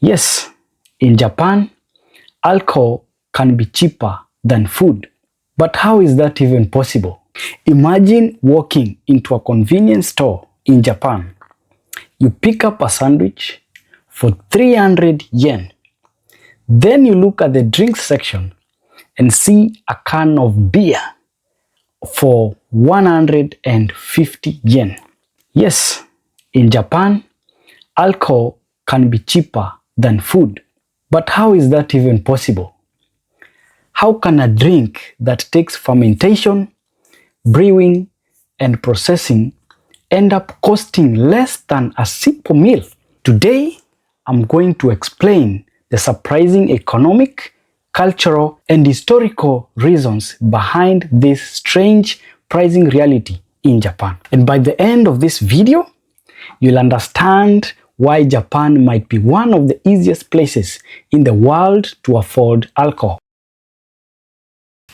Yes, in Japan, alcohol can be cheaper than food. But how is that even possible? Imagine walking into a convenience store in Japan. You pick up a sandwich for 300 yen. Then you look at the drinks section and see a can of beer for 150 yen. Yes, in Japan, alcohol can be cheaper than food. But how is that even possible? How can a drink that takes fermentation, brewing, and processing end up costing less than a simple meal? Today, I'm going to explain the surprising economic, cultural, and historical reasons behind this strange pricing reality in Japan. And by the end of this video, you'll understand why Japan might be one of the easiest places in the world to afford alcohol.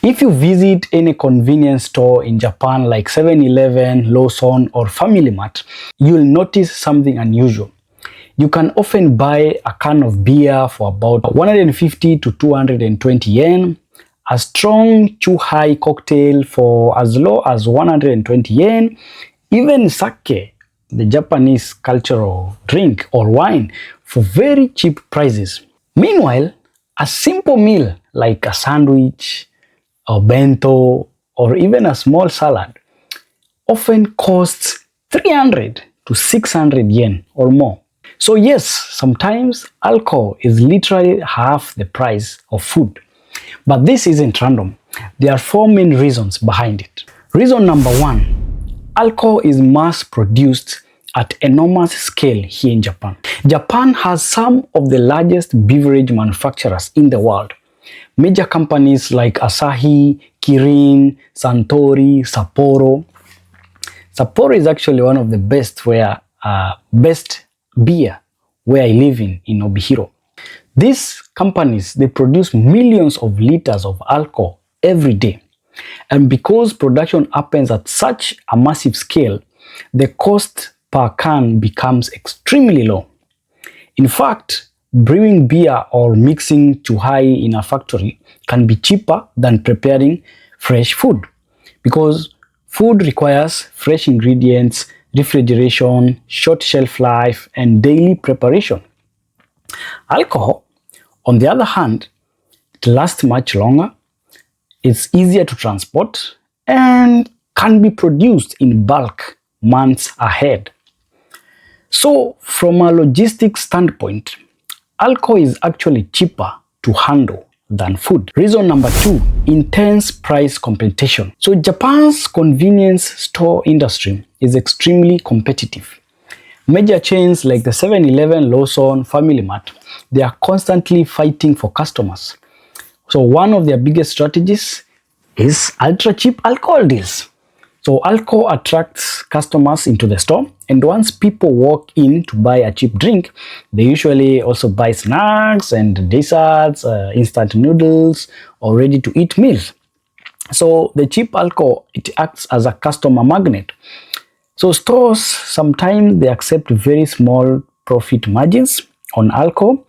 If you visit any convenience store in Japan like 7-Eleven, Lawson, or Family Mart, you'll notice something unusual. You can often buy a can of beer for about 150 to 220 yen, a strong chuhai cocktail for as low as 120 yen, even sake, the Japanese cultural drink or wine, for very cheap prices. Meanwhile, a simple meal like a sandwich, a bento, or even a small salad often costs 300 to 600 yen or more. So yes, sometimes alcohol is literally half the price of food. But this isn't random. There are four main reasons behind it. Reason number one, alcohol is mass produced at enormous scale here in Japan. Japan has some of the largest beverage manufacturers in the world. Major companies like Asahi, Kirin, Suntory, Sapporo. Sapporo is actually one of the best beer where I live in Obihiro. These companies, they produce millions of liters of alcohol every day. And because production happens at such a massive scale, the cost per can becomes extremely low. In fact, brewing beer or mixing chuhai in a factory can be cheaper than preparing fresh food, because food requires fresh ingredients, refrigeration, short shelf life, and daily preparation. Alcohol, on the other hand, it lasts much longer, it's easier to transport, and can be produced in bulk months ahead. So, from a logistics standpoint, alcohol is actually cheaper to handle than food. Reason number two, intense price competition. So Japan's convenience store industry is extremely competitive. Major chains like the 7-Eleven, Lawson, Family Mart, they are constantly fighting for customers. So one of their biggest strategies is ultra cheap alcohol deals. So alcohol attracts customers into the store, and once people walk in to buy a cheap drink, they usually also buy snacks and desserts, instant noodles, or ready-to-eat meals. So the cheap alcohol, it acts as a customer magnet. So stores, sometimes they accept very small profit margins on alcohol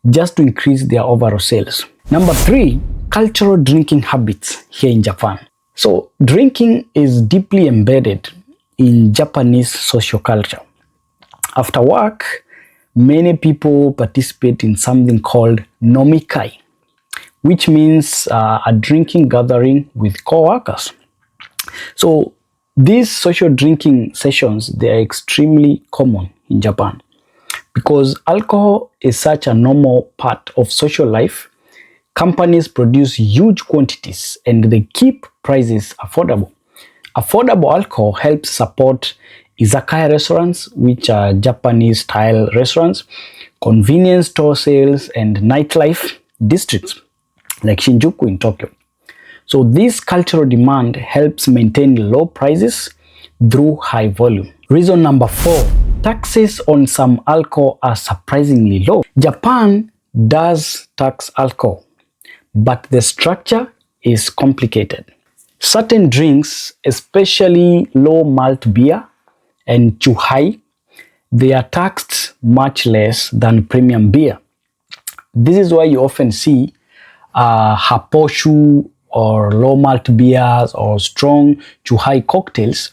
just to increase their overall sales. Number three, cultural drinking habits here in Japan. So drinking is deeply embedded in Japanese social culture. After work, many people participate in something called nomikai, which means a drinking gathering with co-workers. So these social drinking sessions, they are extremely common in Japan. Because alcohol is such a normal part of social life, companies produce huge quantities and they keep prices affordable. Affordable alcohol helps support izakaya restaurants, which are Japanese-style restaurants, convenience store sales, and nightlife districts like Shinjuku in Tokyo. So this cultural demand helps maintain low prices through high volume. Reason number four, taxes on some alcohol are surprisingly low. Japan does tax alcohol, but the structure is complicated. Certain drinks, especially low malt beer and chuhai, they are taxed much less than premium beer. This is why you often see haposhu or low malt beers or strong to high cocktails.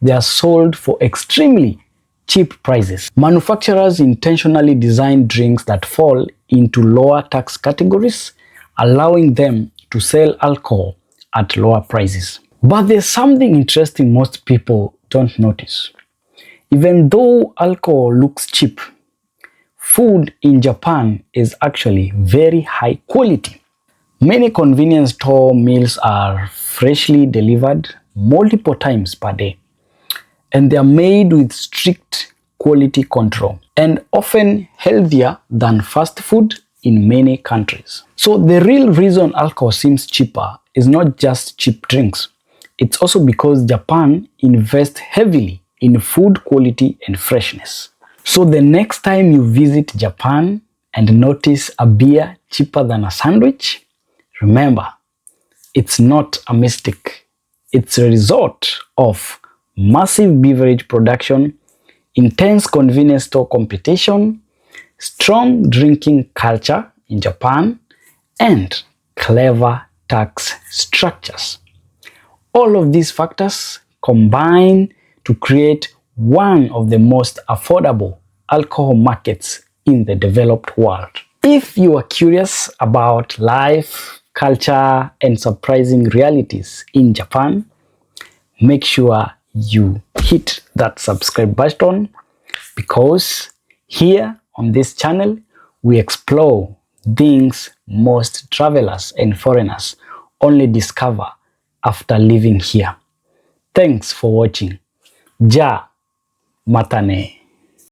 They are sold for extremely cheap prices. Manufacturers intentionally design drinks that fall into lower tax categories, allowing them to sell alcohol at lower prices. But there's something interesting most people don't notice. Even though alcohol looks cheap, food in Japan is actually very high quality. Many convenience store meals are freshly delivered multiple times per day, and they are made with strict quality control and often healthier than fast food in many countries. So the real reason alcohol seems cheaper is not just cheap drinks. It's also because Japan invests heavily in food quality and freshness. So the next time you visit Japan and notice a beer cheaper than a sandwich, remember, it's not a mistake. It's a result of massive beverage production, intense convenience store competition, strong drinking culture in Japan, and clever tax structures. All of these factors combine to create one of the most affordable alcohol markets in the developed world. If you are curious about life, culture, and surprising realities in Japan, make sure you hit that subscribe button, because here on this channel we explore things most travelers and foreigners only discover after living here. Thanks for watching. Ja matane.